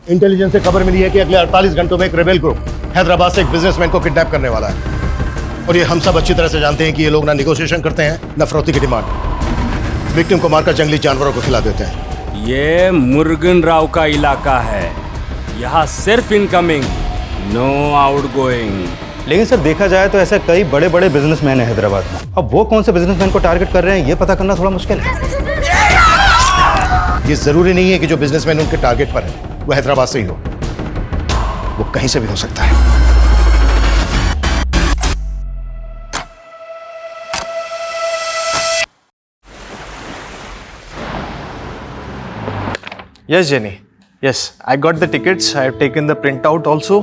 Intelligence से खबर मिली है कि अगले 48 घंटों में एक रेबेल ग्रुप हैदराबाद से एक बिजनेसमैन को किडनैप करने वाला है। और ये हम सब अच्छी तरह से जानते हैं कि ये लोग ना निगोशिएशन करते हैं ना फरोख्ती की डिमांड। विक्टिम को मारकर जंगली जानवरों को खिला देते हैं। ये मुर्गन राव का इलाका है, यहाँ सिर्फ इनकमिंग, नो आउटगोइंग। लेकिन सर देखा जाए तो ऐसे कई बड़े बड़े बिजनेसमैन हैं हैदराबाद में। अब वो कौन से बिजनेसमैन को टारगेट कर रहे हैं ये पता करना थोड़ा मुश्किल है। ये जरूरी नहीं है कि जो बिजनेसमैन उनके टारगेट पर है वो हैदराबाद से ही हो, वो कहीं से भी हो सकता है। Yes, Jenny. Yes, I got the tickets. I have taken the printout also.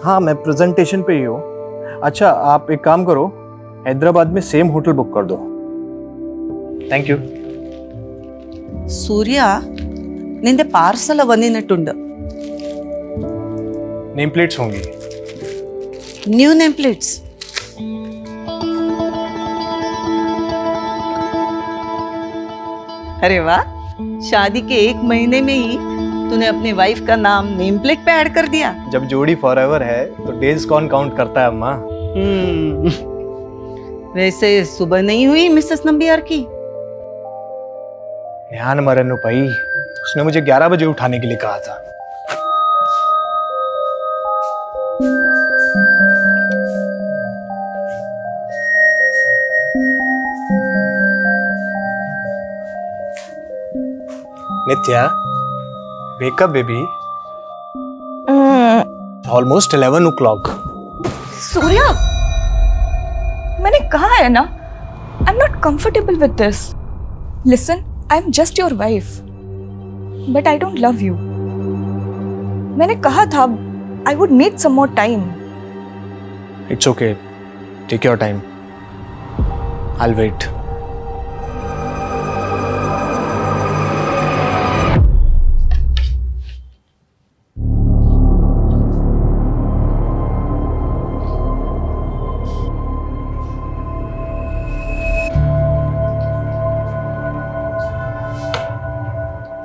हाँ मैं प्रेजेंटेशन पे ही हूँ। अच्छा आप एक काम करो, हैदराबाद में सेम होटल बुक कर दो। Thank you. ಸೂರ್ಯ ನಿಂದೆ ಪಾರ್ಸಲ್ ಬಂದಿನಟ್ಟುಂಡು नेम प्लेट्स होंगी। New name plates. अरे वाह, शादी के 1 महीने में ही तूने अपनी वाइफ का नाम नेम प्लेट पे ऐड कर दिया। जब जोड़ी फॉरएवर है तो डेज कौन काउंट करता है अम्मा। वैसे सुबह नहीं हुई मिसेस नंबियार की? ध्यान मरनु भाई, उसने मुझे 11 बजे उठाने के लिए कहा था। नित्या, wake up baby. Almost 11 o'clock. Surya, मैंने कहा है ना, I am not comfortable with this. Listen, I am just your wife, but I don't love you. मैंने कहा था I would need some more time. It's okay. Take your time. I'll wait.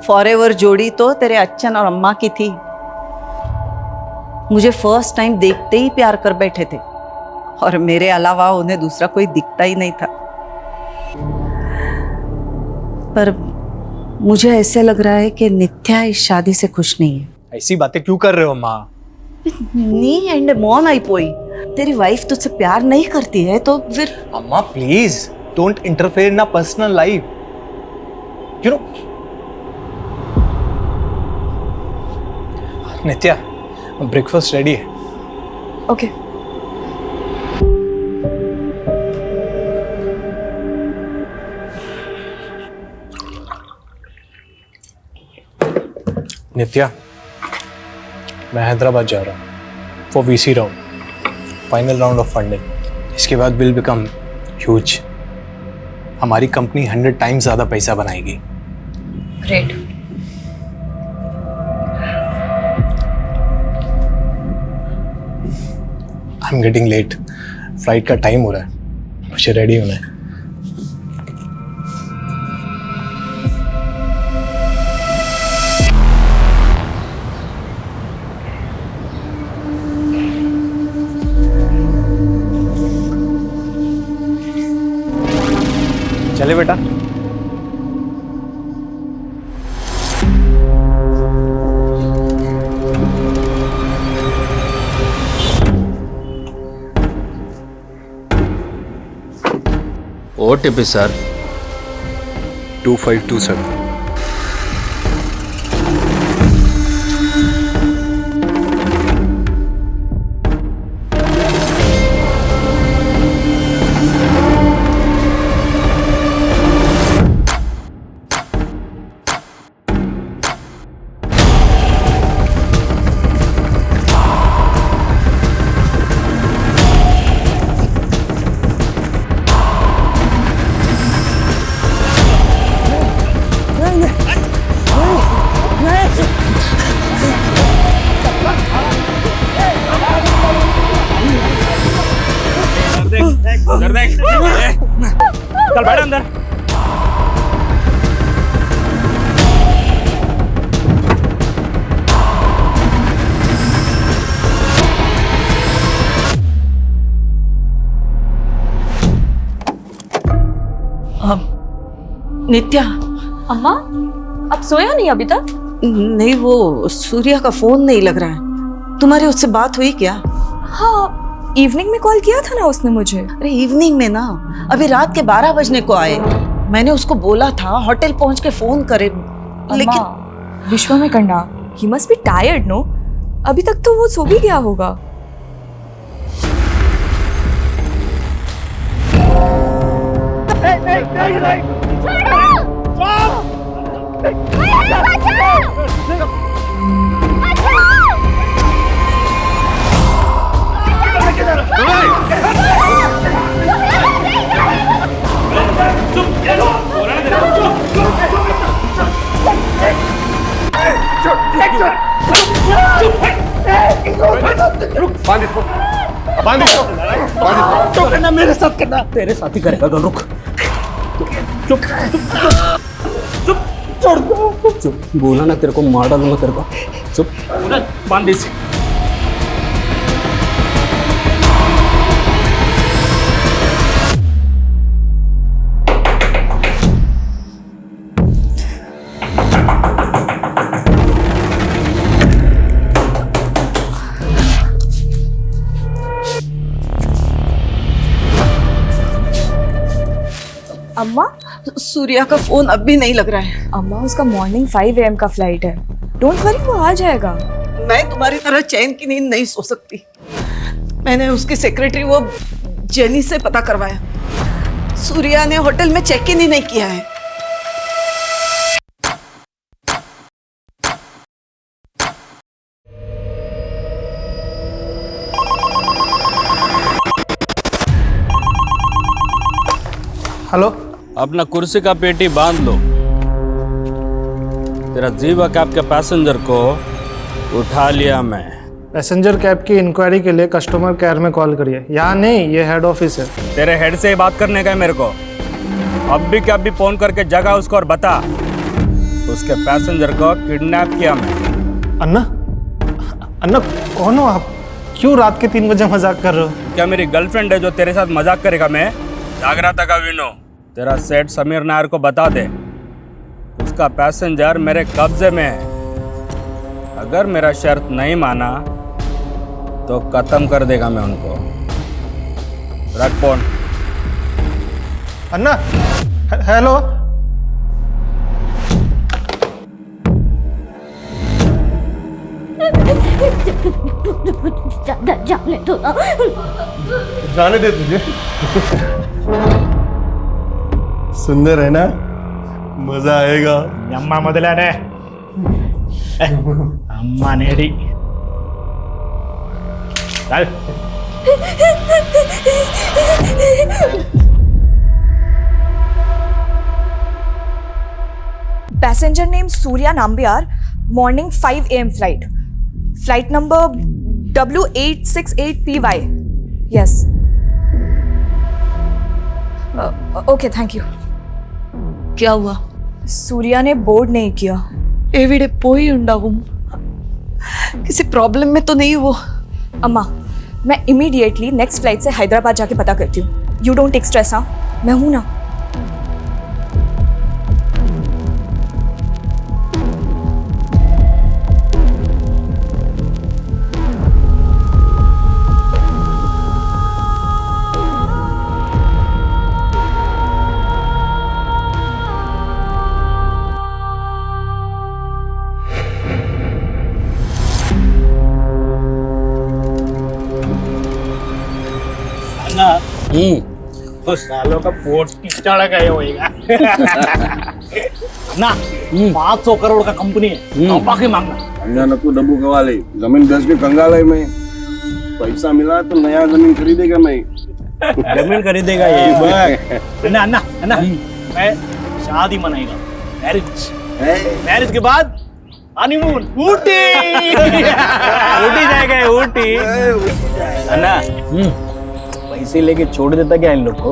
Forever जोड़ी तो तेरे अच्छन और अम्मा की थी। मुझे फर्स्ट टाइम देखते ही प्यार कर बैठे थे और मेरे अलावा उन्हें दूसरा कोई दिखता ही नहीं था। पर मुझे ऐसे लग रहा है कि नित्या इस शादी से खुश नहीं है। ऐसी बातें क्यों कर रहे हो माँ? नी एंड मॉन आई पोई, तेरी वाइफ तुझसे प्यार नहीं करती है तो फिर? अम्मा please don't interfere in personal life. You know Nitya, breakfast ready है। ओके। नित्या, मैं हैदराबाद जा रहा हूँ for VC round, final round of funding. इसके बाद विल बिकम ह्यूज। हमारी कंपनी 100 टाइम्स ज़्यादा पैसा बनाएगी। Great. I am getting late, flight का टाइम हो रहा है, मुझे रेडी होना है। चले बेटा। OTP sir 2527। अंदर देख, चल बैठ अंदर। नित्या, अम्मा, अब सोया नहीं अभी तक? नहीं वो सूर्या का फोन नहीं लग रहा है। तुम्हारी उससे बात हुई क्या? हाँ, इवनिंग में कॉल किया था ना उसने मुझे। अरे इवनिंग में ना, अभी रात के 12 बजने को आए। मैंने उसको बोला था होटल पहुंच के फोन करे, लेकिन विश्व में करना, he must be tired no. अभी तक तो वो सो भी गया होगा। मेरे साथ करना, तेरे साथ ही करेगा। रुक, चुप चुप, छोड़ दो। चुप, बोला ना तेरे को मार डालूंगा तेरे को। चुप, बांध इसे। अम्मा, सूर्या का फोन अब भी नहीं लग रहा है। अम्मा उसका मॉर्निंग 5 AM का फ्लाइट है। डोंट वरी, वो आ जाएगा। मैं तुम्हारी तरह चैन की नींद नहीं सो सकती। मैंने उसकी सेक्रेटरी वो जेनी से पता करवाया। सूर्या ने होटल में चेक इन ही नहीं किया है। हेलो, अपना कुर्सी का पेटी बांध लो। तेरा जीवा कैब के पैसेंजर को उठा लिया मैं। पैसेंजर कैब की इंक्वायरी के लिए कस्टमर केयर में कॉल करिए। यहाँ नहीं, ये हेड ऑफिस है। तेरे हेड से ही बात करने का है मेरे को। अब भी क्या भी फोन करके जगा उसको और बता, उसके पैसेंजर को किडनैप किया मैं। अन्ना, अन्ना कौन हो आप? क्यों रात के 3 बजे मजाक कर रहे हो? क्या मेरी गर्लफ्रेंड है जो तेरे साथ मजाक करेगा? मैं जाग रहा था का विनो। तेरा सेठ समीर नायर को बता दे, उसका पैसेंजर मेरे कब्जे में है। अगर मेरा शर्त नहीं माना तो खत्म कर देगा मैं उनको। रख फोन। अन्ना, हेलो। जाने दो ना। जाने दे तुझे। सुंदर है ना, मजा आएगा। अम्मा ಮೊದಲನೇ अम्मा नेडी चल। Passenger name Surya Nambiar, morning 5 AM flight, flight number W868PY। Yes, okay, thank you. क्या हुआ? सूर्या ने बोर्ड नहीं किया। एविडे पोई उंडावुम। किसी प्रॉब्लम में तो नहीं वो? अम्मा, मैं इमीडिएटली नेक्स्ट फ्लाइट से हैदराबाद जाके पता करती हूँ। You don't take stress. हाँ, मैं हूं ना। सालों का पोर्ट किस्टाड़ा गए होएगा ना। 500 करोड़ का कंपनी है, बाकी मांगना। अचानक को डब्बू कवा ले, जमीन बेच के कंगाल है मैं। पैसा मिला तो नया जमीन खरीदेगा मैं। जमीन खरीदेगा ये। अन्ना अन्ना अन्ना, मैं शादी मनाएगा, मैरिज के बाद हनीमून ऊटी। ऊटी जाएगा, ऊटी। अन्ना, पैसे लेके छोड़ देता क्या इन लोग को?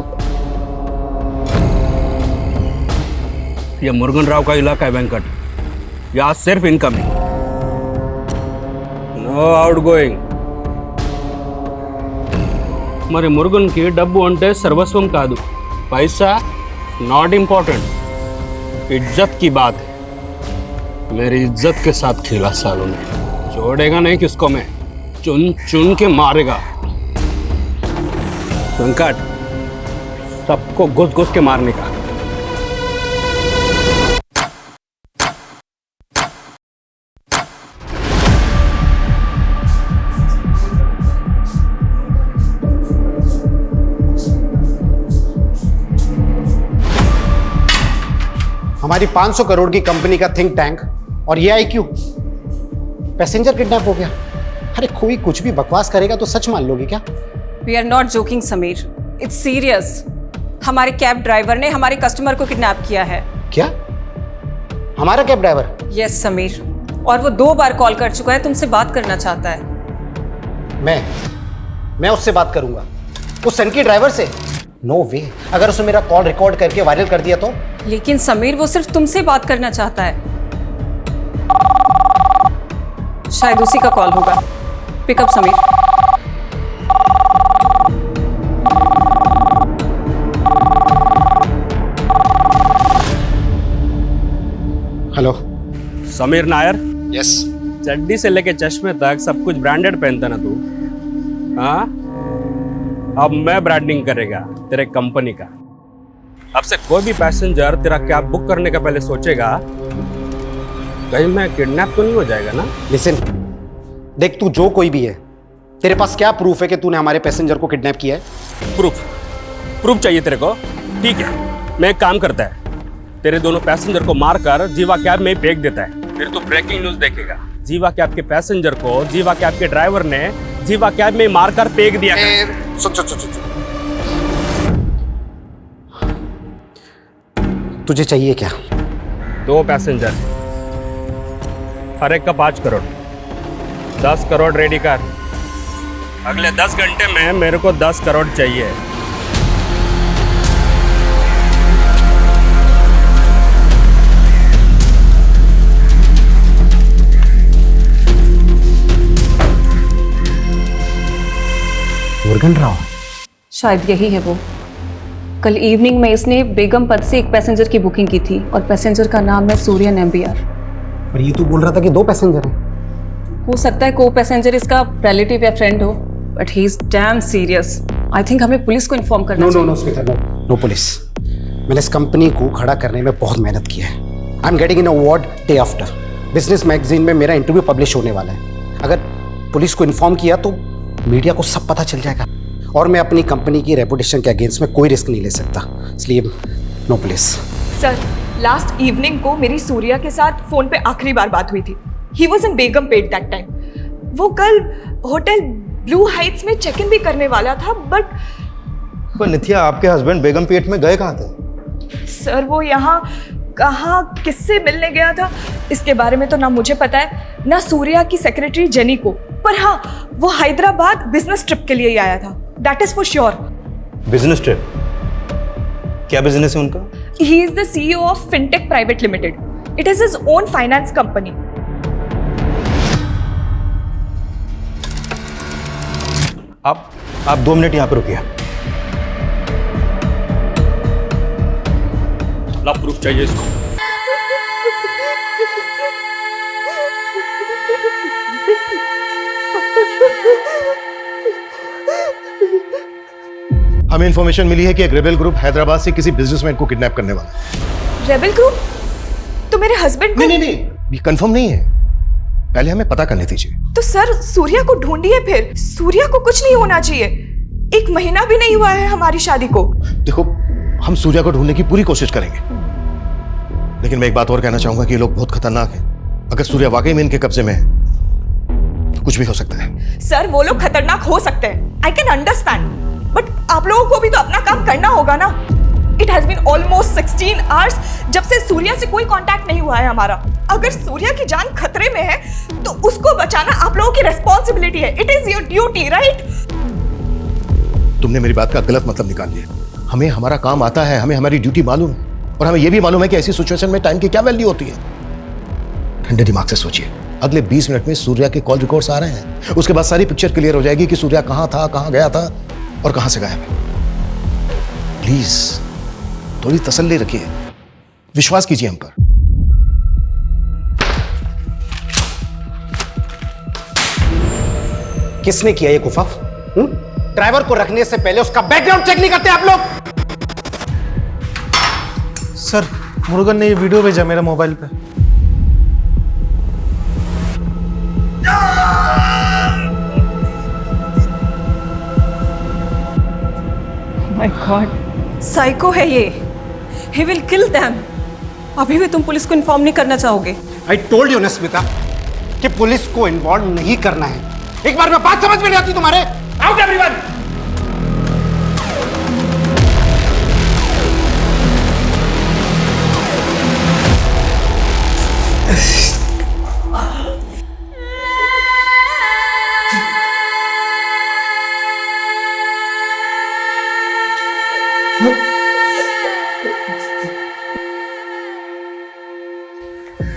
ये मुरुगन राव का इलाका है वेंकट। यहाँ सिर्फ इनकमिंग, नो आउट गोइंग। మరి మురుగన్కి డబ్బు అంటే సర్వస్వం కాదు, పైసా నాట్ ఇంపార్టెంట్. इज्जत की बात है। मेरी इज्जत के साथ खेला सालों ने, छोड़ेगा नहीं किसको मैं, चुन चुन के मारेगा। वेंकट, सबको घुस घुस के मारने का। हमारी 500 करोड़ की कंपनी का थिंक टैंक और ये IQ, पैसेंजर किडनैप हो गया। अरे कोई कुछ भी बकवास करेगा तो सच मान लोगे क्या? We are not joking Sameer, it's serious. हमारे कैब ड्राइवर ने हमारे कस्टमर को किडनैप किया है। क्या? हमारा कैब ड्राइवर? यस समीर, और वो 2 बार कॉल कर चुका है, तुमसे बात करना चाहता है। मैं उससे बात करूंगा, उस सन की ड्राइवर से? नो वे। अगर उसने मेरा कॉल रिकॉर्ड करके वायरल कर दिया तो? लेकिन समीर वो सिर्फ तुमसे बात करना चाहता है। शायद उसी का कॉल होगा। Pickup Sameer. Hello Sameer Nair? Yes. चड्डी से लेके चश्मे तक सब कुछ ब्रांडेड पहनता ना तू? हाँ, अब मैं ब्रांडिंग करेगा तेरे कंपनी का। अब से कोई भी पैसेंजर तेरा कैब बुक करने का पहले सोचेगा कहीं मैं किडनैप तो नहीं हो जाएगा ना। लिसन, देख तू जो कोई भी है, तेरे पास क्या प्रूफ है कि तूने हमारे पैसेंजर को किडनैप किया है? प्रूफ चाहिए तेरे को? ठीक है, मैं एक काम करता है, तेरे दोनों पैसेंजर को मारकर जीवा कैब में फेंक देता है। फिर तू ब्रेकिंग न्यूज देखेगा, जीवा कैब के पैसेंजर को जीवा कैब के ड्राइवर ने जीवा कैब में मारकर फेंक दिया। सुन। तुझे चाहिए क्या? 2 पैसेंजर, हर एक का 5 करोड़। 10 करोड़ रेडी कर। अगले 10 घंटे में मेरे को 10 करोड़ चाहिए। मुर्गन राव? शायद यही है वो। कल इवनिंग में इसने बेगम पथ से एक पैसेंजर की बुकिंग की थी और पैसेंजर का नाम है सूर्या नेम्बियार। पर ये तो बोल रहा था कि 2 पैसेंजर हैं। हो सकता है को पैसेंजर इसका रिलेटिव या फ्रेंड हो, but he is damn serious. I think हमें पुलिस को इन्फॉर्म करना चाहिए। No Smita, no police. मैंने इस कंपनी को खड़ा करने में बहुत मेहनत की है। आई am getting an award day after. Business magazine में मेरा इंटरव्यू पब्लिश होने वाला है। अगर पुलिस को इन्फॉर्म किया तो मीडिया को सब पता चल जाएगा, और मैं अपनी कंपनी की रेपुटेशन के अगेंस्ट में कोई रिस्क नहीं ले सकता, इसलिए no police. Sir, last evening को मेरी सूर्या के साथ फोन पे आखिरी बार बात हुई थी। He was in Begumpet that time. वो कल होटल ब्लू हाइट्स में चेक इन भी करने वाला था, बट नित्या, आपके हस्बैंड बेगमपेट में गए कहाँ थे? सर वो यहाँ कहाँ किससे मिलने गया था इसके बारे में तो ना मुझे पता है, ना सूर्या की सेक्रेटरी जेनी को। पर हाँ, वो हैदराबाद बिजनेस ट्रिप के लिए ही आया था, that is for sure. Business trip? क्या बिजनेस है उनका? He is the CEO of fintech private limited. It is his own finance company. आप 2 मिनट यहाँ पर रुकिए। ला, प्रूफ चाहिए इसको। हमें इंफॉर्मेशन मिली है कि एक रेबेल ग्रुप हैदराबाद से किसी बिजनेसमैन को किडनैप करने वाला है। Rebel group? तो मेरे हस्बैंड को? नहीं, ये कंफर्म नहीं है, पहले हमें पता करने दीजिए। तो सर सूर्या को ढूंढिए फिर। सूर्या को कुछ नहीं होना चाहिए। 1 महीना भी नहीं हुआ है हमारी शादी को। देखो, हम सूर्या को ढूंढने की पूरी कोशिश करेंगे, लेकिन मैं एक बात और कहना चाहूंगा कि ये लोग बहुत खतरनाक हैं। अगर सूर्या वाकई में इनके कब्जे में है तो कुछ भी हो सकता है। सर वो लोग खतरनाक हो सकते हैं, आई कैन अंडरस्टैंड, बट आप लोगों को भी तो अपना काम करना होगा ना। It has been almost 16 hours जब से सूर्या से कोई कांटेक्ट नहीं हुआ है हमारा। अगर सूर्या की जान खतरे में है तो उसको बचाना आप लोगों की रिस्पॉन्सिबिलिटी है। It is your duty, right? तुमने मेरी बात का गलत मतलब निकाल लिया। हमें हमारा काम आता है, हमें हमारी ड्यूटी मालूम है, और हमें यह भी मालूम है कि ऐसी सिचुएशन में टाइम की क्या वैल्यू होती है। ठंडे दिमाग से सोचिए, अगले 20 मिनट में सूर्या के कॉल रिकॉर्ड्स आ रहे हैं, उसके बाद सारी पिक्चर क्लियर हो जाएगी कि सूर्या कहां था, कहां गया था और कहां से गायब है। प्लीज थोड़ी तसल्ली रखिए। विश्वास कीजिए हम पर। किसने किया ये कुफफ? ड्राइवर को रखने से पहले उसका बैकग्राउंड चेक नहीं करते आप लोग? सर, मुरुगन ने ये वीडियो भेजा मेरे मोबाइल पे। माय गॉड, साइको है ये। He will kill them. अभी भी तुम पुलिस को इन्फॉर्म नहीं करना चाहोगे? आई टोल्ड यू ना स्मिता कि पुलिस को इन्वॉल्व नहीं करना है। एक बार में बात समझ में नहीं आती तुम्हारे? Out everyone.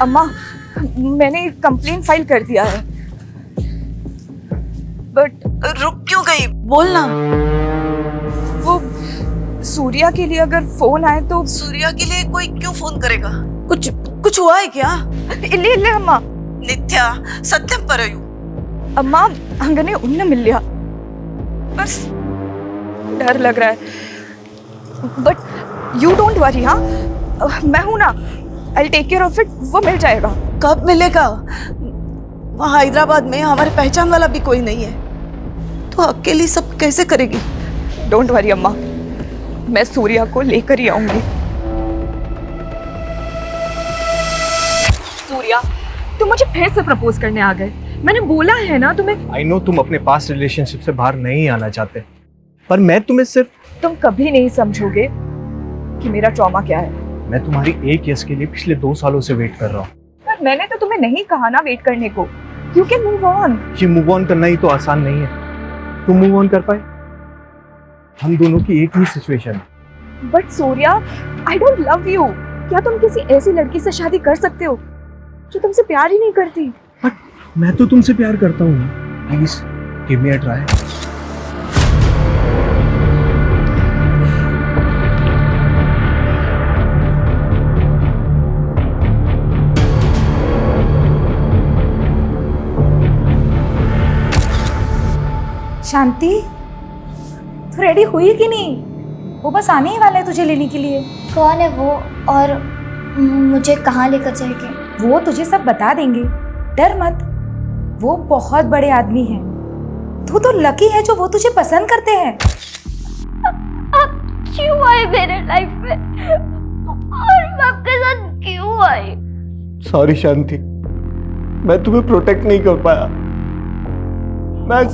अम्मा, मैंने कंप्लेंट फाइल कर दिया है, बट रुक क्यों गई? बोलना। वो सूर्या के लिए अगर फोन आए तो। सूर्या के लिए कोई क्यों फोन करेगा? कुछ हुआ है क्या? इल्ले इल्ले अम्मा, नित्या सत्यम परयू। अम्मा हंगने उन्न मिल लिया, बस डर लग रहा है। बट यू डोंट वरी, हाँ मैं हूं ना, I'll take care of it। वो मिल जाएगा। कब मिलेगा? वहाँ हैदराबाद में हमारे पहचान वाला भी कोई नहीं है, तो अकेली सब कैसे करेगी? डोंट वरी अम्मा, मैं सूर्या को लेकर ही आऊंगी। सूर्या, तुम मुझे फिर से प्रपोज करने आ गए। मैंने बोला है ना तुम्हें। आई नो तुम अपने पास्ट रिलेशनशिप से बाहर नहीं आना चाहते, पर मैं तुम्हें सिर्फ। तुम कभी नहीं समझोगे कि मेरा ट्रॉमा क्या है। मैं तुम्हारी एक यस के लिए पिछले 2 सालों से वेट कर रहा हूँ। पर मैंने तो तुम्हें नहीं कहा ना वेट करने को। You can move on. ये मूव ऑन करना ही तो आसान नहीं है। तुम मूव ऑन कर पाए? हम दोनों की एक ही सिचुएशन है। But Surya, I don't love you. क्या तुम किसी ऐसी लड़की से शादी कर सकते हो जो तुमसे प्यार ही नहीं करती? बट मैं तो तुमसे प्यार करता हूँ। Please give me a try. Shanti, तू रेडी हुई कि नहीं? वो बस आने ही वाला है तुझे लेने के लिए। कौन है वो और मुझे कहाँ लेकर जाएंगे? वो तुझे सब बता देंगे, डर मत। वो बहुत बड़े आदमी हैं। तू तो लकी है जो वो तुझे पसंद करते हैं। आप क्यों आए मेरे लाइफ में और मैं आपके साथ क्यों आई? सॉरी शांति, मैं तुम्हें प्रोटेक्ट नहीं कर पाया। मैं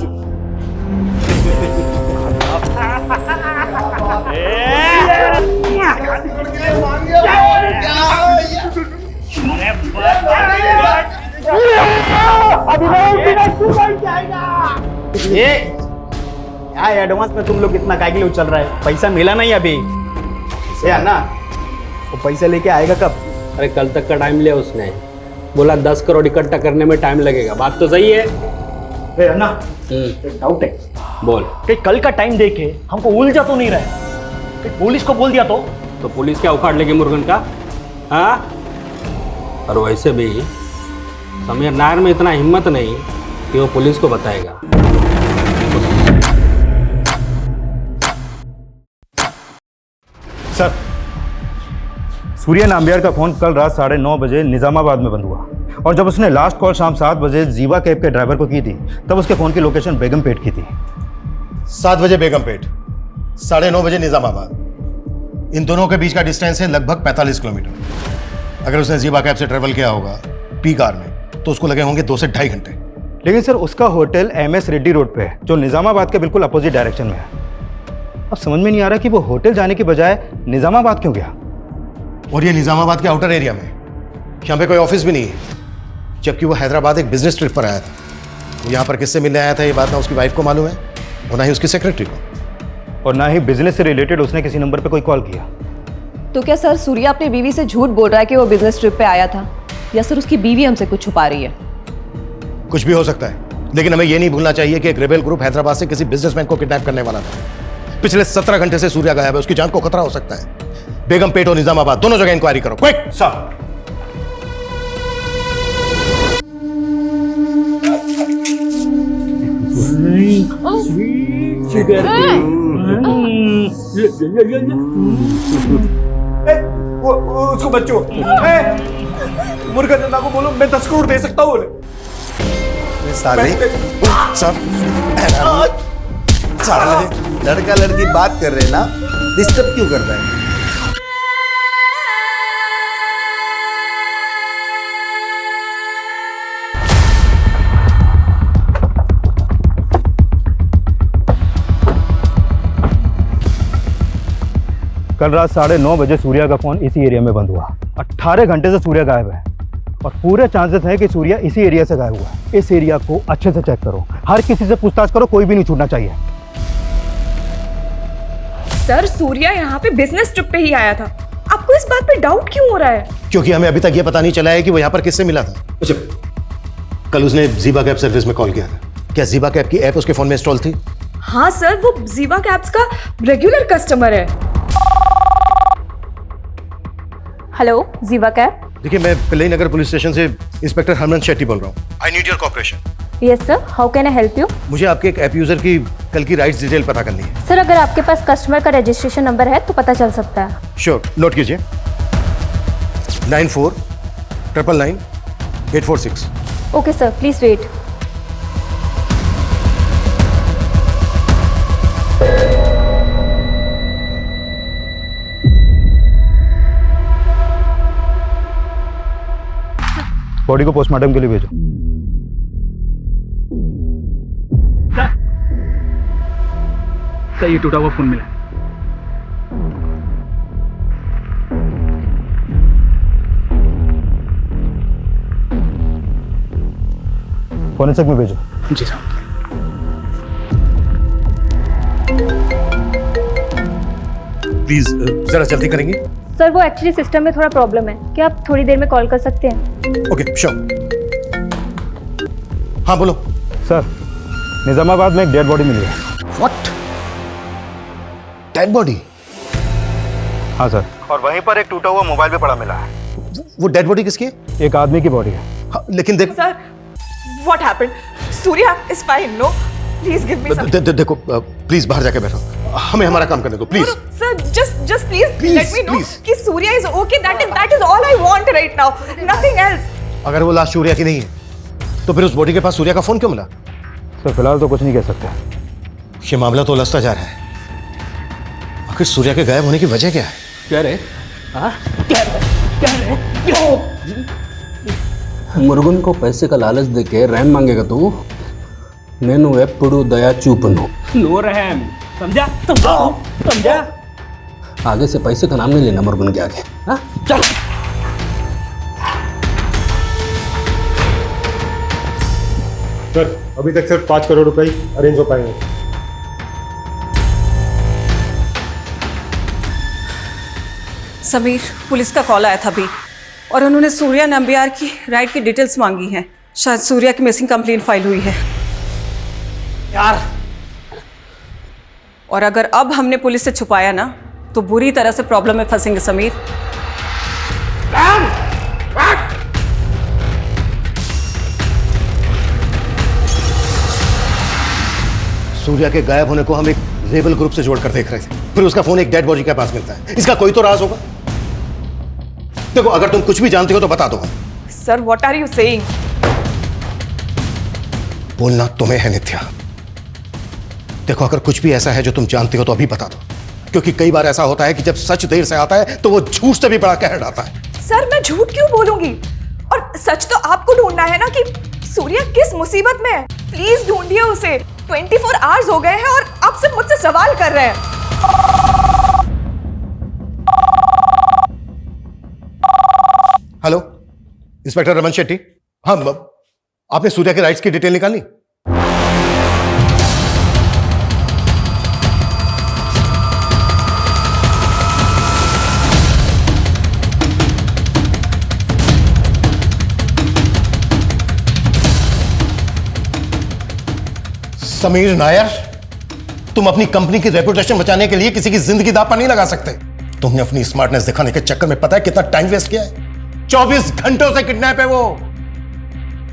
क्या एडवांस में तुम लोग इतना काय के लिए उछल रहा है? पैसा मिला नहीं अभी। ये ना, वो पैसा लेके आएगा कब? अरे कल तक का टाइम लिया उसने, बोला 10 करोड़ इकट्ठा करने में टाइम लगेगा। बात तो सही है। अन्ना, एक डाउट है। बोल। कि कल का टाइम देखे हमको उलझा तो नहीं रहे? कि पुलिस को बोल दिया तो पुलिस क्या उखाड़ लेगी मुर्गन का? हाँ, और वैसे भी समीर नायर में इतना हिम्मत नहीं कि वो पुलिस को बताएगा। सर, सूर्या नाम्बियार का फोन कल रात 9:30 बजे निजामाबाद में बंद हुआ, और जब उसने लास्ट कॉल शाम 7 बजे जीवा कैब के ड्राइवर को की थी, तब उसके फोन की लोकेशन बेगमपेट की थी। 7 बजे बेगमपेट, 9:30 बजे निजामाबाद। इन दोनों के बीच का डिस्टेंस है लगभग 45 किलोमीटर। अगर उसने जीवा कैब से ट्रेवल किया होगा पी कार में, तो उसको लगे होंगे 2 से 2.5 घंटे। लेकिन सर, उसका होटल MS रेड्डी रोड पे है, जो निजामाबाद के बिल्कुल अपोजिट डायरेक्शन में है। अब समझ में नहीं आ रहा कि वो होटल जाने की बजाय निजामाबाद क्यों गया। और ये निजामाबाद के आउटर एरिया में, यहाँ पे कोई ऑफिस भी नहीं है, जबकि वो हैदराबाद एक बिजनेस ट्रिप पर आया था। वो यहाँ पर किससे मिलने आया था ये बात ना उसकी वाइफ को मालूम है और ना ही उसकी सेक्रेटरी को, और ना ही बिजनेस से रिलेटेड उसने किसी नंबर पे कोई कॉल किया। तो क्या सर सूर्या अपनी बीवी से झूठ बोल रहा है कि वो बिजनेस ट्रिप पे आया था, या सर उसकी बीवी हमसे कुछ छुपा रही है? कुछ भी हो सकता है, लेकिन हमें ये नहीं भूलना चाहिए कि एक रेबेल ग्रुप हैदराबाद से किसी बिजनेसमैन को किडनैप करने वाला था। पिछले 17 घंटे से सूर्या गायब है, उसकी जान को खतरा हो सकता है। बेगमपेट और निजामाबाद दोनों जगह इंक्वायरी करो, क्विक। सर। उसको बच्चों मुर्गा जन्ना को बोलो मैं 10 करोड़ दे सकता हूँ। साले लड़का लड़की बात कर रहे हैं ना, डिस्टर्ब क्यों कर रहे हैं? कल रात 9:30 बजे सूर्या का फोन इसी एरिया में बंद हुआ। 18 घंटे से सूर्या गायब है और पूरे चांसेस हैं कि सूर्या इसी एरिया से गायब हुआ है। इस एरिया को अच्छे से चेक करो, हर किसी से पूछताछ करो, कोई भी नहीं छूटना चाहिए। सर सूर्या यहाँ पे बिजनेस ट्रिप पे ही आया था, आपको इस बात पे डाउट क्यों हो रहा है? क्योंकि हमें अभी तक यह पता नहीं चला है कि वो यहाँ पर किससे मिला था। अच्छा, कल उसने जीवा कैब सर्विस में कॉल किया था, क्या जीवा कैब की ऐप उसके फोन में इंस्टॉल थी? हाँ सर, वो जीवा कैब्स का रेगुलर कस्टमर है। हेलो जीवा कैब। देखिए, मैं पिल्लई नगर पुलिस स्टेशन से इंस्पेक्टर हरमन शेट्टी बोल रहा हूँ। I need your cooperation. Yes sir, how can I help you? मुझे आपके एक ऐप यूजर की कल की राइड्स डिटेल पता करनी है। सर अगर आपके पास कस्टमर का रजिस्ट्रेशन नंबर है तो पता चल सकता है। श्योर, नोट कीजिए 94 999 846। Okay sir, please wait. Body को पोस्टमार्टम के लिए भेजो। सर ये टूटा हुआ फोन मिला। फॉरेंसिक में भेजो। जी साहब। प्लीज जरा जल्दी करेंगे। सर वो एक्चुअली सिस्टम में थोड़ा प्रॉब्लम है, क्या आप थोड़ी देर में कॉल कर सकते हैं? Okay sure. हाँ बोलो। सर निजामाबाद में एक डेड बॉडी मिली है। व्हाट? Dead body? हाँ सर, और वहीं पर एक टूटा हुआ मोबाइल भी पड़ा मिला है। वो डेड बॉडी किसकी है? एक आदमी की बॉडी है। हाँ, लेकिन देख sir what happened? Surya is fine, no? Please give me some. देखो प्लीज बाहर जाके बैठो, हमें हमारा काम करने दो please. Sir just please let me know कि Surya is okay, that is all I want right now, nothing else। अगर वो लाश सूर्या की नहीं है तो फिर उस बॉडी के पास सूर्या का फोन क्यों मिला? सर फिलहाल तो कुछ नहीं कह सकते। ये मामला तो उलझता जा रहा है। आखिर सूर्या के गायब होने की वजह क्या है? क्या रे? मुर्गन को पैसे का लालच देके रैम मांगेगा तू? నేను ఎప్పుడు దయా చూపును। नो रहम, समझा? समझा? आगे से पैसे का नाम नहीं लेना मुर्गन के आगे। हाँ चल। सर अभी तक सिर्फ 5 करोड़ रुपए अरेंज हो पाएंगे। समीर, पुलिस का कॉल आया था अभी और उन्होंने सूर्या नंबियार की राइड की डिटेल्स मांगी हैं। शायद सूर्या की मिसिंग कंप्लेंट फाइल हुई है यार। और अगर अब हमने पुलिस से छुपाया ना तो बुरी तरह से प्रॉब्लम में फंसेंगे समीर। सूर्या के गायब होने को हम एक रेबल ग्रुप से जोड़कर देख रहे थे, फिर उसका फोन एक डेड बॉडी के पास मिलता है। इसका कोई तो राज होगा। देखो अगर तुम कुछ भी जानते हो तो बता दो। Sir what are you saying? बोलना तुम्हें है नित्या। देखो अगर कुछ भी ऐसा है जो तुम जानते हो तो अभी बता दो, क्योंकि कई बार ऐसा होता है कि जब सच देर से आता है तो वो झूठ से भी बड़ा कहर आता है। सर मैं झूठ क्यों बोलूंगी? और सच तो आपको ढूंढना है ना कि सूर्या किस मुसीबत में है। प्लीज ढूंढिए उसे। 24 आवर्स हो गए हैं और आप सिर्फ मुझसे सवाल कर रहे हैं। Hello inspector Raman Shetty. हाँ, आपने सूर्या के राइट्स की डिटेल निकाली? समीर नायर, तुम अपनी कंपनी की रेपुटेशन बचाने के लिए किसी की जिंदगी दांव पर नहीं लगा सकते। तुमने अपनी स्मार्टनेस दिखाने के चक्कर में पता है कितना टाइम वेस्ट किया है? 24 घंटों से किडनैप है वो।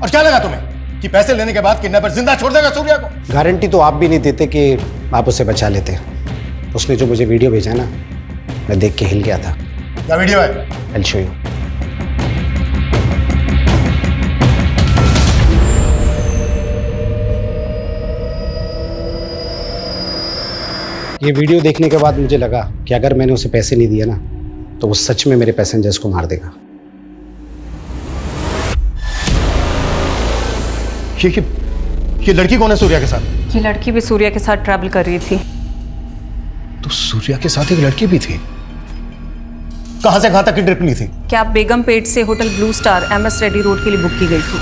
और क्या लगा तुम्हें कि पैसे लेने के बाद किडनैपर जिंदा छोड़ देगा सूर्या को? गारंटी तो आप भी नहीं देते कि आप उसे बचा लेते। उसने जो मुझे वीडियो भेजा ना, मैं देख के हिल गया था। क्या वीडियो है? I'll show you. ये वीडियो देखने के बाद मुझे लगा कि अगर मैंने उसे पैसे नहीं दिए ना, तो वो सच में मेरे पैसेंजर्स को मार देगा। ये लड़की कौन है सूर्या के साथ? ये लड़की भी सूर्या के साथ ट्रैवल कर रही थी। तो सूर्या के साथ एक लड़की भी थी? कहां से कहां तक की ट्रिप ली थी? कैब बेगमपेट से hotel blue star MS Reddy road के लिए बुक की गई थी।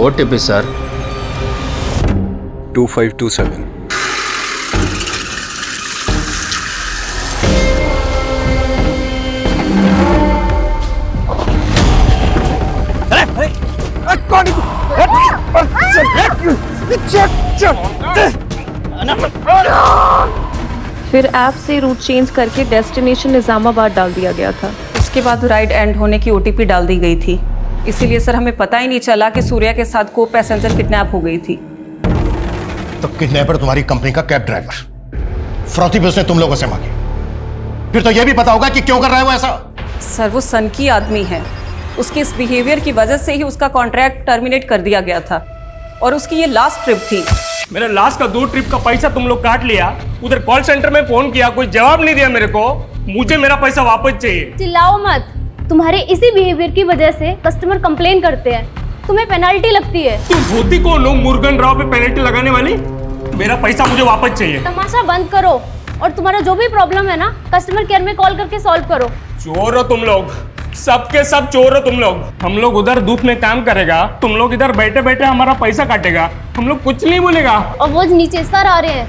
OTP sir 2527। फिर ऐप से रूट चेंज करके डेस्टिनेशन निजामाबाद डाल दिया गया था। उसके बाद राइड एंड होने की OTP डाल दी गई थी। इसीलिए सर हमें पता ही नहीं चला कि सूर्या के साथ को पैसेंजर किडनैप हो गई थी। तो किडनैपर तुम्हारी कंपनी का कैब ड्राइवर, फ्रौती भी उसने तुम लोगों से मांगी। फिर तो यह भी पता होगा कि क्यों कर रहा है वो ऐसा। सर वो सन की आदमी है। उसके इस बिहेवियर की वजह से ही उसका कॉन्ट्रैक्ट टर्मिनेट कर दिया गया था और उसकी ये लास्ट ट्रिप थी। मेरे लास्ट का 2 ट्रिप का पैसा तुम लोग काट लिया। उधर कॉल सेंटर में फोन किया, कोई जवाब नहीं दिया मेरे को। मुझे मेरा पैसा वापस चाहिए। चिल्लाओ मत, तुम्हारे इसी बिहेवियर की वजह से कस्टमर कंप्लेन करते हैं, तुम्हें पेनल्टी लगती है। तुम होती कौन हो मुर्गन राव पे पेनल्टी लगाने वाली? मेरा पैसा मुझे वापस चाहिए। तमाशा बंद करो और तुम्हारा जो भी प्रॉब्लम है ना, कस्टमर केयर में कॉल करके सॉल्व करो। चोर हो तुम लोग, सबके सब चोर हो तुम लोग। हम लोग उधर धूप में काम करेगा, तुम लोग इधर बैठे बैठे हमारा पैसा काटेगा। हम लोग कुछ नहीं बोलेगा। और वो नीचे सर आ रहे हैं।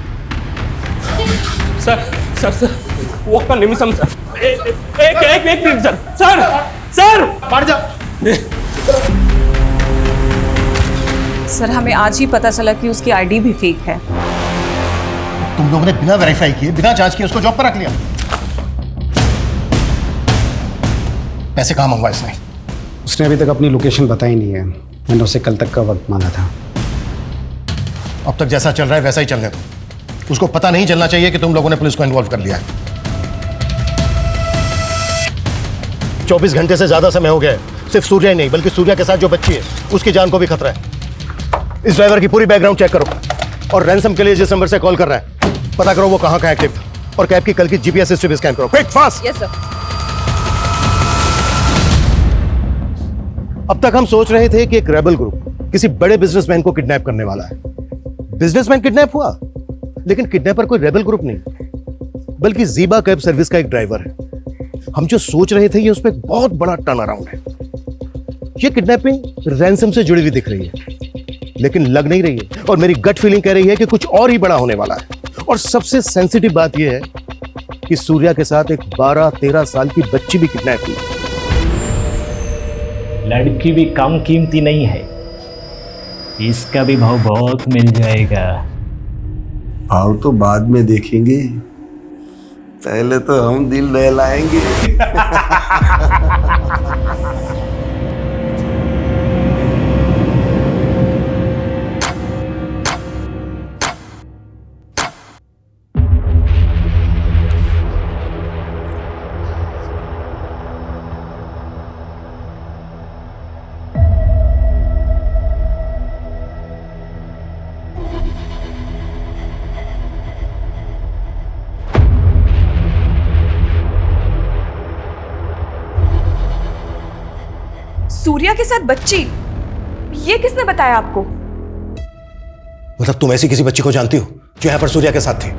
सर सर सर वो का निमिषम सर, एक मिनट सर। सर सर मार जा। सर हमें आज ही पता चला कि उसकी ID भी फेक है। तुम लोगों ने बिना वेरीफाई किए, बिना जांच किए उसको जॉब पर रख लिया। पैसे कहाँ मंगवाए इसने? उसने अभी तक अपनी लोकेशन बताई नहीं है। मैंने उसे कल तक का वक्त मांगा था। अब तक जैसा चल रहा है वैसा ही चलने दो। उसको पता नहीं चलना चाहिए कि तुम लोगों ने पुलिस को इन्वॉल्व कर लिया है। 24 घंटे से ज्यादा समय हो गया है। सिर्फ सूर्या ही नहीं बल्कि सूर्या के साथ जो बच्ची है उसकी जान को भी खतरा है। इस ड्राइवर की पूरी बैकग्राउंड चेक करो और रैंसम के लिए जिस नंबर से कॉल कर रहा है पता करो वो कहाँ का एक्टिव था और कैब की कल की GPS हिस्ट्री भी स्कैन करो। Quick fast. Yes sir. अब तक हम सोच रहे थे कि एक रेबल ग्रुप किसी बड़े बिजनेसमैन को किडनैप करने वाला है। बिजनेसमैन किडनैप हुआ, लेकिन किडनैपर कोई रेबल ग्रुप नहीं बल्कि ज़ीबा कैब सर्विस का एक ड्राइवर है। हम जो सोच रहे थे ये उस पर एक बहुत बड़ा टर्न अराउंड है। ये किडनैपिंग रैंसम से जुड़ी हुई दिख रही है लेकिन लग नहीं रही है और मेरी गट फीलिंग कह रही है कि कुछ और ही बड़ा होने वाला है। और सबसे सेंसिटिव बात यह है कि सूर्या के साथ एक 12-13 साल की बच्ची भी किडनैप हुई। लड़की भी कम कीमती नहीं है, इसका भी भाव बहुत मिल जाएगा। भाव तो बाद में देखेंगे, पहले तो हम दिल नहलाएंगे। सूर्या के साथ बच्ची, ये किसने बताया आपको? मतलब तुम ऐसी किसी बच्ची को जानती हो जो यहाँ पर सूर्या के साथ थी?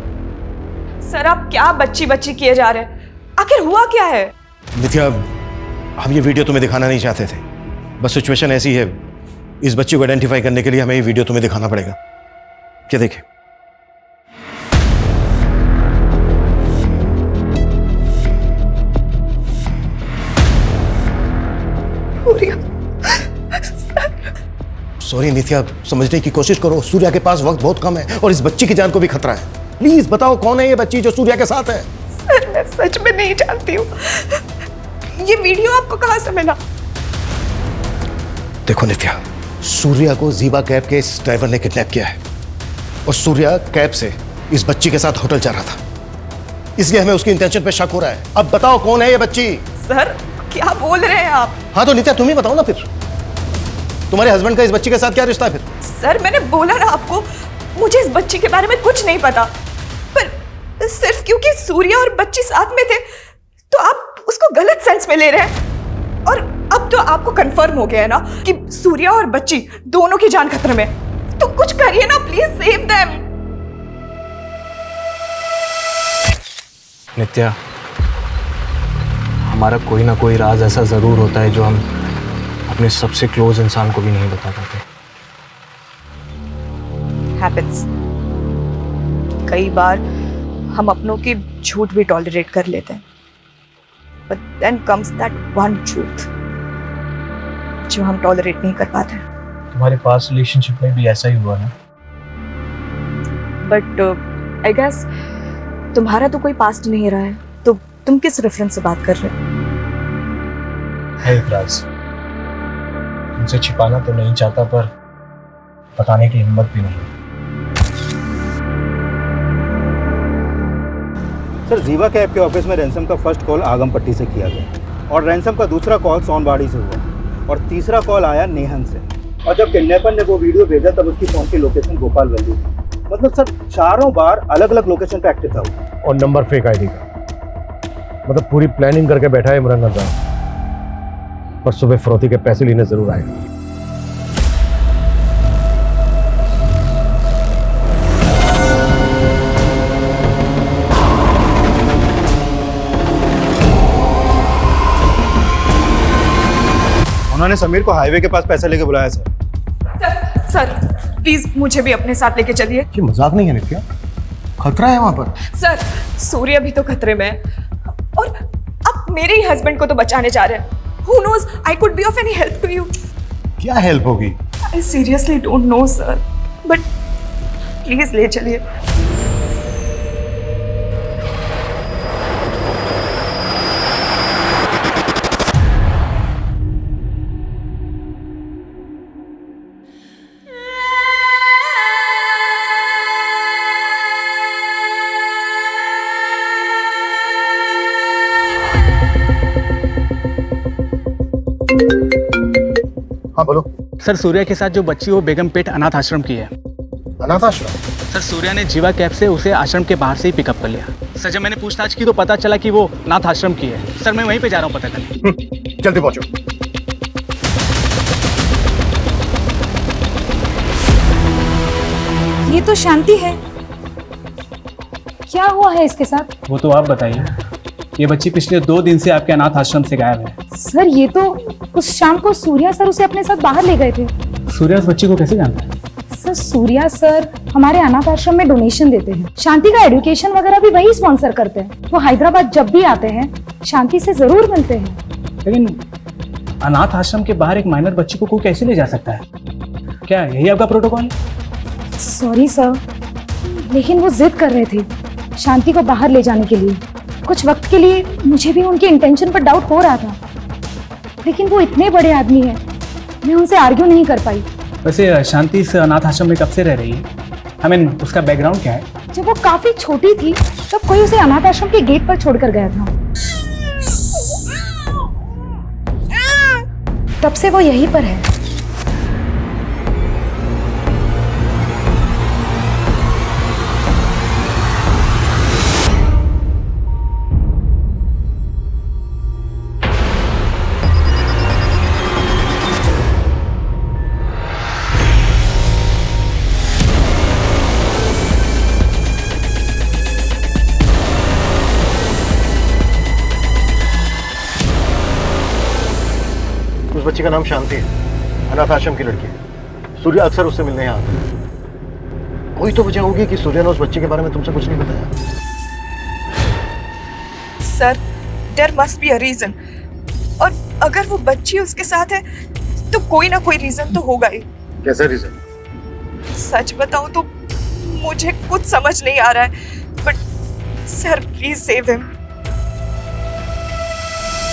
सर आप क्या बच्ची बच्ची किए जा रहे हैं? आखिर हुआ क्या है? नित्या, हम ये वीडियो तुम्हें दिखाना नहीं चाहते थे, बस सिचुएशन ऐसी है। इस बच्ची को आइडेंटिफाई करने के लिए हमें ये वीडियो तुम्हें दिखाना पड़ेगा। क्या देखें? सॉरी नित्या, समझने की कोशिश करो। सूर्या के पास वक्त बहुत कम है और इस बच्ची की जान को भी खतरा है। प्लीज बताओ कौन है ये बच्ची जो सूर्या के साथ है? सर मैं सच में नहीं जानती हूँ। ये वीडियो आपको कहाँ से मिला? देखो नित्या, सूर्या को जीवा कैब के इस ड्राइवर ने किडनैप किया है और सूर्या कैब से इस बच्ची के साथ होटल जा रहा था, इसलिए हमें उसकी इंटेंशन पे शक हो रहा है। अब बताओ कौन है ये बच्ची? सर क्या बोल रहे हैं आप? हाँ तो नित्या तुम ही बताओ ना फिर, तुम्हारे हस्बैंड का इस बच्ची के साथ क्या रिश्ता है फिर? सर मैंने बोला ना आपको, मुझे इस बच्ची के बारे में कुछ नहीं पता, पर सिर्फ क्योंकि सूर्या और बच्ची साथ में थे तो आप उसको गलत सेंस में ले रहे हैं। और अब तो आपको कंफर्म हो गया है ना कि सूर्या और बच्ची दोनों की जान खतरे में, तो कुछ करिए ना प्लीज, सेव देम। नित्या, हमारा कोई ना कोई राज ऐसा जरूर होता है जो हम अपने सबसे क्लोज इंसान को भी नहीं बता पाते। हैपेंस। कई बार हम अपनों की झूठ भी टॉलरेट कर लेते हैं, but then comes that one truth जो हम टॉलरेट नहीं कर पाते। तुम्हारे पास रिलेशनशिप में भी ऐसा ही हुआ ना? बट आई गेस तुम्हारा तो कोई पास्ट नहीं रहा है, तो तुम किस रेफरेंस से बात कर रहे हो? है एक राज, तुमसे छिपाना तो नहीं चाहता पर बताने की हिम्मत भी नहीं। सर जीवा कैब के ऑफिस में रैंसम का फर्स्ट कॉल आगमपट्टी से किया गया और रैंसम का दूसरा कॉल सोनबाड़ी से हुआ और तीसरा कॉल आया नेहन से। और जब किडनैपर ने वो वीडियो भेजा तब उसकी फोन की लोकेशन गोपाल वैली थी। मतलब सर चारों बार अलग अलग लोकेशन पे एक्टिव था और नंबर फेक आईडी का। मतलब पूरी प्लानिंग करके बैठा है इमरान खान, पर सुबह फरोती के पैसे लेने जरूर आएगा। उन्होंने समीर को हाईवे के पास पैसे लेके बुलाया सर। सर प्लीज मुझे भी अपने साथ लेके चलिए। ये मजाक नहीं है नित्या, खतरा है वहां पर। सर सूर्या भी तो खतरे में है और आप मेरे ही हस्बैंड को तो बचाने जा रहे हैं। Who knows, I could be of any help to you. क्या हेल्प होगी? I seriously don't know sir, but please ले चलिए। हाँ बोलो। सर सूर्या के साथ जो बच्ची वो बेगमपेट अनाथ आश्रम की है। अनाथ आश्रम? सर सूर्या ने जीवा कैब से उसे आश्रम के बाहर से ही पिकअप कर लिया। सर जब मैंने पूछताछ की तो पता चला कि वो अनाथ आश्रम की है। सर मैं वहीं पे जा रहा हूँ पता करने। जल्दी पहुंचो। ये तो शांति है, क्या हुआ है इसके साथ? वो तो आप बताइए। ये बच्ची पिछले 2 दिन से आपके अनाथ आश्रम से गायब है। सर ये तो उस शाम को सूर्या सर उसे अपने साथ बाहर ले गए थे। सूर्या उस बच्ची को कैसे जानता है? सर सूर्या सर हमारे अनाथ आश्रम में डोनेशन देते हैं, शांति का एजुकेशन वगैरह भी वही स्पॉन्सर करते हैं। वो हैदराबाद जब भी आते हैं शांति से जरूर मिलते हैं। लेकिन अनाथ आश्रम के बाहर एक माइनर बच्ची को कोई कैसे ले जा सकता है? क्या यही आपका प्रोटोकॉल है? सॉरी सर, लेकिन वो जिद कर रहे थे शांति को बाहर ले जाने के लिए। कुछ वक्त के लिए मुझे भी उनकी इंटेंशन पर डाउट हो रहा था, लेकिन वो इतने बड़े आदमी हैं, मैं उनसे आर्ग्यू नहीं कर पाई। वैसे शांति इस अनाथ आश्रम में कब से रह रही है? I mean, उसका बैकग्राउंड क्या है? जब वो काफी छोटी थी तब कोई उसे अनाथ आश्रम के गेट पर छोड़कर गया था, तब से वो यहीं पर है। उस बच्ची का नाम शांति है, अनाथ आश्रम की लड़की है। सूर्या अक्सर उससे मिलने यहाँ आता है। कोई तो वजह होगी कि सूर्या ने उस बच्ची के बारे में तुमसे कुछ नहीं बताया। Sir there must be a reason, और अगर वो बच्ची उसके साथ है तो कोई ना कोई रीजन तो होगा ही। कैसा रीजन? सच बताऊं तो मुझे कुछ समझ नहीं आ रहा है, but sir please save him.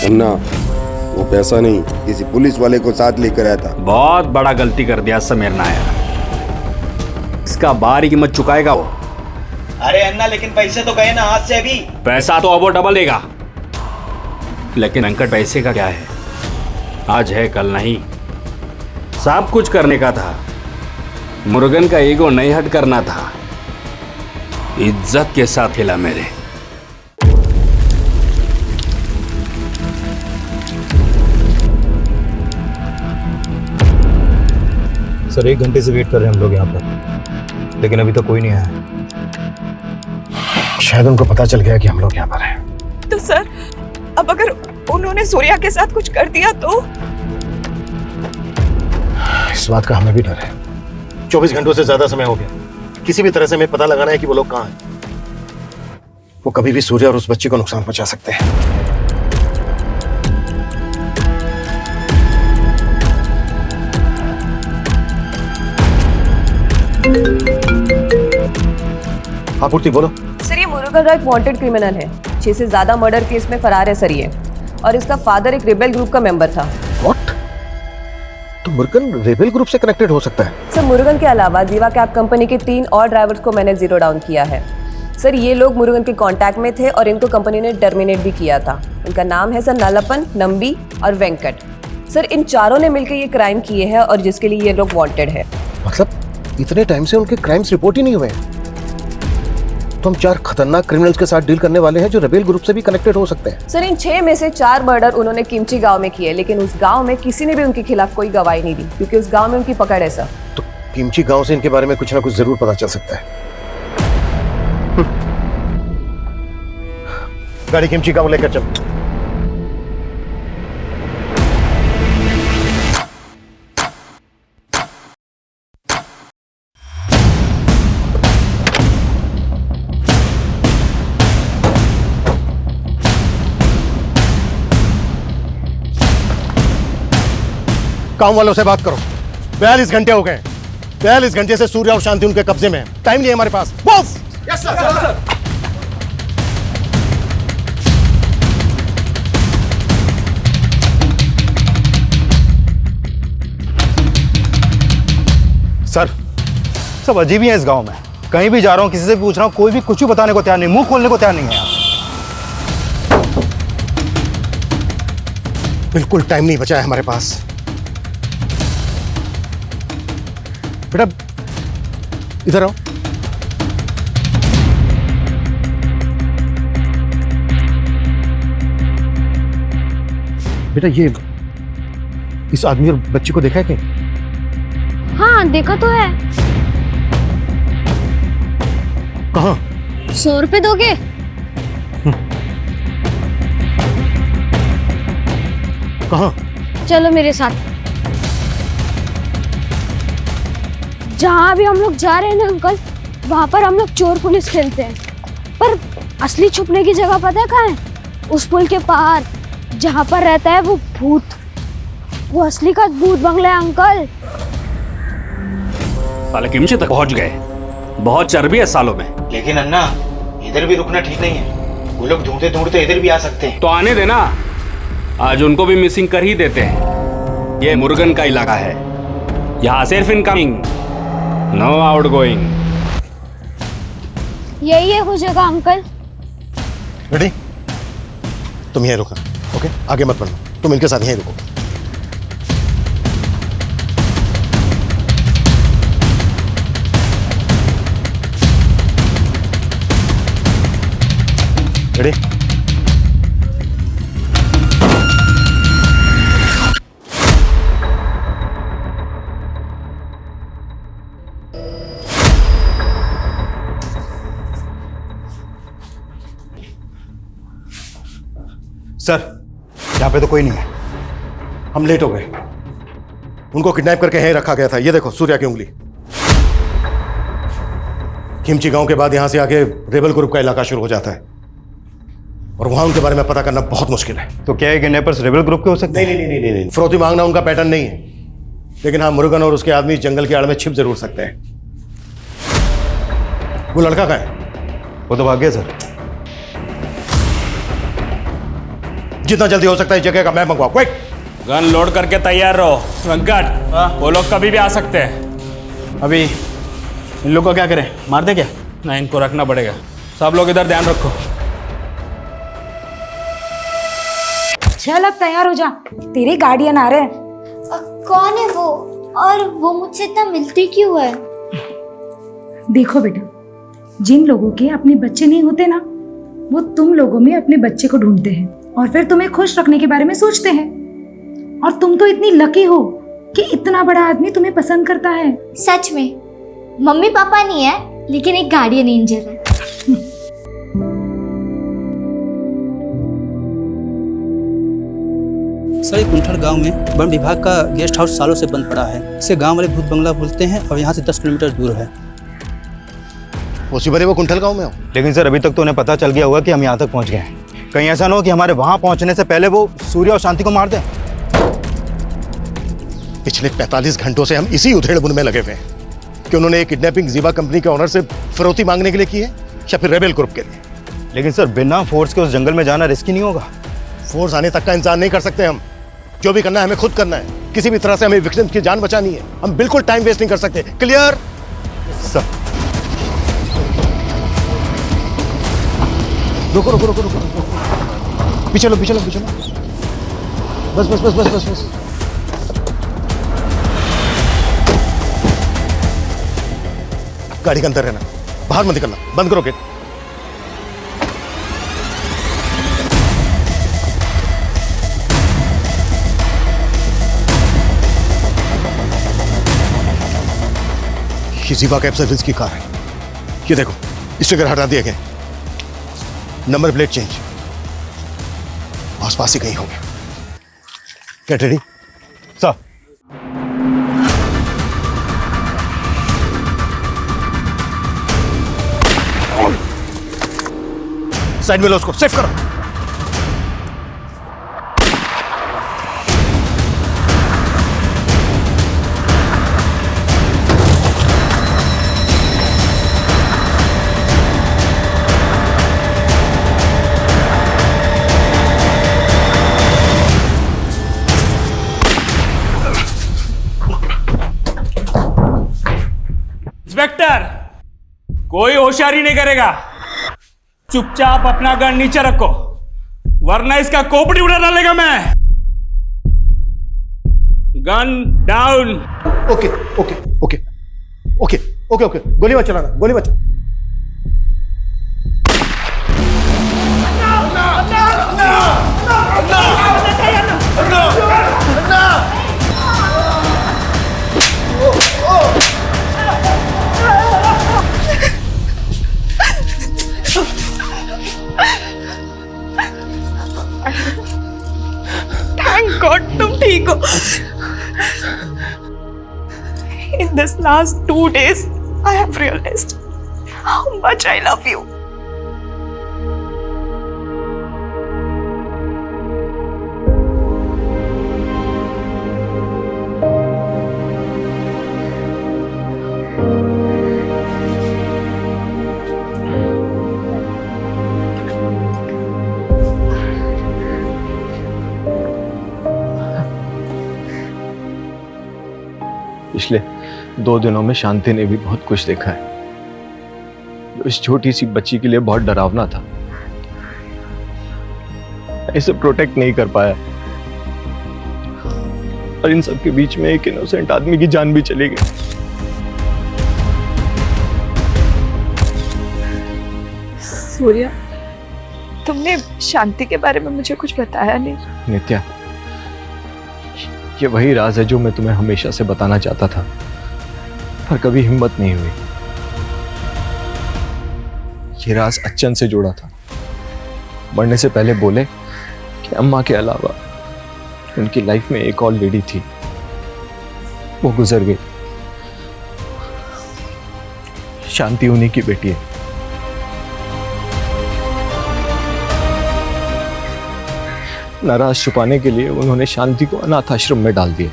अन्ना, वो पैसा नहीं, किसी पुलिस वाले को साथ लेकर आया था। बहुत बड़ा गलती कर दिया समीर नायर, इसका बाहरी कीमत चुकाएगा वो। अरे अन्ना, लेकिन पैसे तो गए ना हाथ से अभी। पैसा तो अब वो डबल देगा, लेकिन अंकट पैसे का क्या है, आज है कल नहीं। सब कुछ करने का था, मुरुगन का ईगो नहीं हट करना था, इज्जत के साथ हिला मेरे। सर 1 घंटे से वेट कर रहे हैं हम लोग यहाँ पर, लेकिन अभी तक कोई नहीं आया। शायद उनको पता चल गया कि हम लोग यहाँ पर हैं। तो सर अब अगर उन्होंने सूर्या के साथ कुछ कर दिया तो? इस बात का हमें भी डर है। 24 घंटों से ज्यादा समय हो गया, किसी भी तरह से हमें पता लगाना है कि वो लोग कहाँ हैं। वो कभी भी सूर्या और उस बच्ची को नुकसान पहुंचा सकते हैं। हाँ पूर्ति बोलो। सर ये मुरुगन एक वांटेड क्रिमिनल है, 6 से ज्यादा मर्डर केस में फरार है सर ये, और इसका फादर एक रिबेल ग्रुप का मेंबर था। व्हाट? तो मुरुगन रेबेल ग्रुप से कनेक्टेड हो सकता है? सर मुरुगन के अलावा जीवा कैब कंपनी के 3 और ड्राइवर्स को मैंने जीरो डाउन किया है। सर ये लोग मुरुगन के कांटेक्ट में थे और इनको कंपनी ने टर्मिनेट भी किया था। इनका नाम है सर नलपन, नंबी और वेंकट। सर इन चारों ने मिलकर ये क्राइम किए हैं और जिसके लिए ये लोग वांटेड है। मतलब इतने टाइम से उनके क्राइम्स रिपोर्ट ही नहीं हुए? तो हम 4 खतरनाक क्रिमिनल्स के साथ डील करने वाले हैं जो रेबेल ग्रुप से भी कनेक्टेड हो सकते हैं। सर इन 6 में से 4 मर्डर उन्होंने किमची गांव में किए, लेकिन उस गांव में किसी ने भी उनके खिलाफ कोई गवाही नहीं दी क्योंकि उस गांव में उनकी पकड़ है सर। तो किमची गांव से इनके बारे में कुछ ना कुछ जरूर पता चल सकता है। गाड़ी किमची गांव लेकर चल। काम वालों से बात करो। 42 घंटे हो गए, 42 घंटे से सूर्या और शांति उनके कब्जे में है। टाइम नहीं है हमारे पास। बॉस! Yes sir. सर सब अजीब ही है इस गांव में। कहीं भी जा रहा हूँ, किसी से भी पूछ रहा हूँ, कोई भी कुछ भी बताने को तैयार नहीं, मुंह खोलने को तैयार नहीं है। बिल्कुल टाइम नहीं बचा है हमारे पास। बेटा इधर आओ। बेटा ये इस आदमी और बच्ची को देखा है कहीं? हाँ देखा तो है। कहाँ? 100 रुपए दोगे? कहाँ? चलो मेरे साथ। जहाँ भी हम लोग जा रहे हैं ना अंकल, वहाँ पर हम लोग चोर पुलिस खेलते हैं, पर असली छुपने की जगह पता है कहाँ है? उस पुल के पार जहाँ पर रहता है वो भूत, वो असली का भूत बंगला है अंकल। साले किमची तक पहुंच गए, बहुत चर्बी है सालों में। लेकिन अन्ना इधर भी रुकना ठीक नहीं है, वो लोग ढूंढते ढूंढते इधर भी आ सकते हैं। तो आने देना, आज उनको भी मिसिंग कर ही देते हैं। ये मुरुगन का इलाका है, यहाँ सिर्फ इनकमिंग, नो आउटगोइंग। यही है वो जगह अंकल। रेडी? तुम यहीं रुको, ओके? आगे मत बढ़ो, तुम इनके साथ यहीं रुको। रेडी? सर यहाँ पे तो कोई नहीं है। हम लेट हो गए, उनको किडनैप करके यहीं रखा गया था। ये देखो सूर्या की उंगली। किमची गांव के बाद यहां से आगे रेबल ग्रुप का इलाका शुरू हो जाता है और वहां उनके बारे में पता करना बहुत मुश्किल है। तो क्या है कि किडनैपर्स रेबल ग्रुप के हो सकते हैं? नहीं, फिरौती मांगना उनका पैटर्न नहीं है, लेकिन हाँ मुरुगन और उसके आदमी जंगल की आड़ में छिप जरूर सकते हैं। वो लड़का कहाँ है? वो तो भाग गया सर। जितना जल्दी हो सकता है इस जगह का मैप मंगवाओ, क्विक। गन लोड करके तैयार रहो वेंकट, वो लोग कभी भी आ सकते हैं। अभी इन लोग को क्या करें, मार दे क्या? नहीं, इनको रखना पड़ेगा। सब लोग इधर ध्यान रखो। चल अब तैयार हो जा, तेरे गार्डियन आ रहे हैं। कौन है वो, और वो मुझसे इतना मिलती क्यों है? देखो बेटा, जिन लोगों के अपने बच्चे नहीं होते ना, वो तुम लोगों में अपने बच्चे को ढूंढते हैं और फिर तुम्हें खुश रखने के बारे में सोचते हैं। और तुम तो इतनी लकी हो कि इतना बड़ा आदमी तुम्हें पसंद करता है। सच में मम्मी पापा नहीं है, लेकिन एक गार्डियन एंजल है। सर, कुंठल गांव में वन विभाग का गेस्ट हाउस सालों से बंद पड़ा है। इसे गांव वाले भूत बंगला बोलते हैं और यहाँ से 10 किलोमीटर दूर है। उसी बड़े वो कुंठल गांव में हो? लेकिन सर अभी तक तो उन्हें पता चल गया होगा कि हम यहाँ तक पहुँच गए हैं। कहीं ऐसा ना हो कि हमारे वहाँ पहुँचने से पहले वो सूर्य और शांति को मार दें। पिछले 45 घंटों से हम इसी उधेड़-बुन में लगे हुए हैं कि उन्होंने एक किडनैपिंग जीवा कंपनी के ऑनर से फिरौती मांगने के लिए की है या फिर रेबेल ग्रुप के लिए। लेकिन सर बिना फोर्स के उस जंगल में जाना रिस्की नहीं होगा? फोर्स आने तक का इंतजार नहीं कर सकते हम। जो भी करना है हमें खुद करना है। किसी भी तरह से हमें विक्टिम्स की जान बचानी है। हम बिल्कुल टाइम वेस्ट नहीं कर सकते। Clear sir? रुको रुको रुको रुको, पीछे लो पीछे लो पीछे लो। बस बस बस बस बस बस। गाड़ी के अंदर रहना, बाहर मत निकलना। बंद करो गेट। ये जीवा कैब सर्विस की कार है। ये देखो, स्टिकर हटा दिए गए, नंबर प्लेट चेंज। आसपास ही कहीं होंगे। Get ready sir. साइड में लो उसको, सेफ करो। इंस्पेक्टर, कोई होशियारी नहीं करेगा। चुपचाप अपना गन नीचे रखो, वरना इसका खोपड़ी उड़ा डालेगा मैं। Gun down. Okay okay okay okay okay okay, गोली मत चलाना, गोली मत। Thank God तुम ठीक हो। In this last 2 days, I have realized how much I love you. पिछले 2 दिनों में शांति ने भी बहुत कुछ देखा है जो इस छोटी सी बच्ची के लिए बहुत डरावना था। इसे प्रोटेक्ट नहीं कर पाया और इन सब के बीच में एक इनोसेंट आदमी की जान भी चली गई। सूर्या, तुमने शांति के बारे में मुझे कुछ बताया नहीं। नित्या, ये वही राज है जो मैं तुम्हें हमेशा से बताना चाहता था, पर कभी हिम्मत नहीं हुई। ये राज अच्छन से जुड़ा था। मरने से पहले बोले कि अम्मा के अलावा उनकी लाइफ में एक और लेडी थी, वो गुजर गई। शांति उन्हीं की बेटी है। नाराज छुपाने के लिए उन्होंने शांति को अनाथ आश्रम में डाल दिया।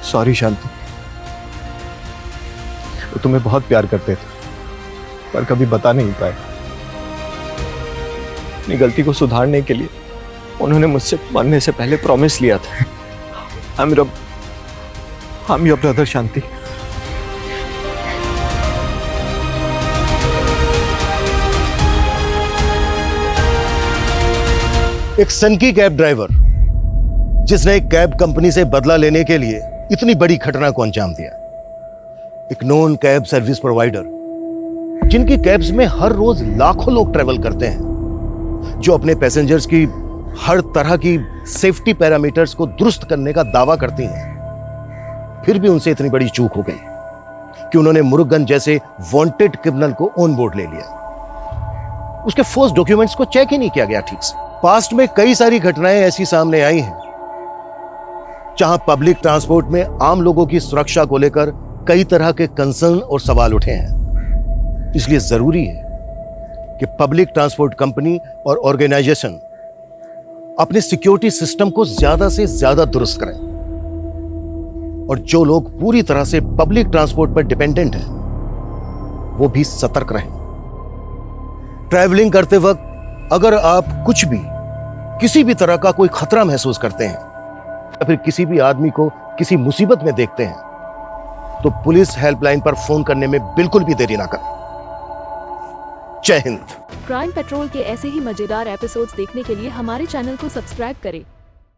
सॉरी शांति, वो तुम्हें बहुत प्यार करते थे, पर कभी बता नहीं पाए। अपनी गलती को सुधारने के लिए उन्होंने मुझसे मरने से पहले प्रॉमिस लिया था। I'm your brother शांति। एक सनकी कैब ड्राइवर जिसने एक कैब कंपनी से बदला लेने के लिए इतनी बड़ी घटना को अंजाम दिया। एक नॉन कैब सर्विस प्रोवाइडर जिनकी कैब्स में हर रोज लाखों लोग ट्रेवल करते हैं, जो अपने पैसेंजर्स की हर तरह की सेफ्टी पैरामीटर्स को दुरुस्त करने का दावा करती हैं, फिर भी उनसे इतनी बड़ी चूक हो गई कि उन्होंने मुरुगन जैसे वांटेड क्रिमिनल को ऑन बोर्ड ले लिया। उसके फोर्स डॉक्यूमेंट्स को चेक ही नहीं किया गया ठीक से। पास्ट में कई सारी घटनाएं ऐसी सामने आई हैं जहां पब्लिक ट्रांसपोर्ट में आम लोगों की सुरक्षा को लेकर कई तरह के कंसर्न और सवाल उठे हैं। इसलिए जरूरी है कि पब्लिक ट्रांसपोर्ट कंपनी और ऑर्गेनाइजेशन अपने सिक्योरिटी सिस्टम को ज्यादा से ज्यादा दुरुस्त करें और जो लोग पूरी तरह से पब्लिक ट्रांसपोर्ट पर डिपेंडेंट हैं वो भी सतर्क रहें। ट्रैवलिंग करते वक्त अगर आप कुछ भी किसी भी तरह का कोई खतरा महसूस करते हैं या फिर किसी भी आदमी को किसी मुसीबत में देखते हैं तो पुलिस हेल्पलाइन पर फोन करने में बिल्कुल भी देरी ना करें। जय हिंद। क्राइम पेट्रोल के ऐसे ही मजेदार एपिसोड्स देखने के लिए हमारे चैनल को सब्सक्राइब करें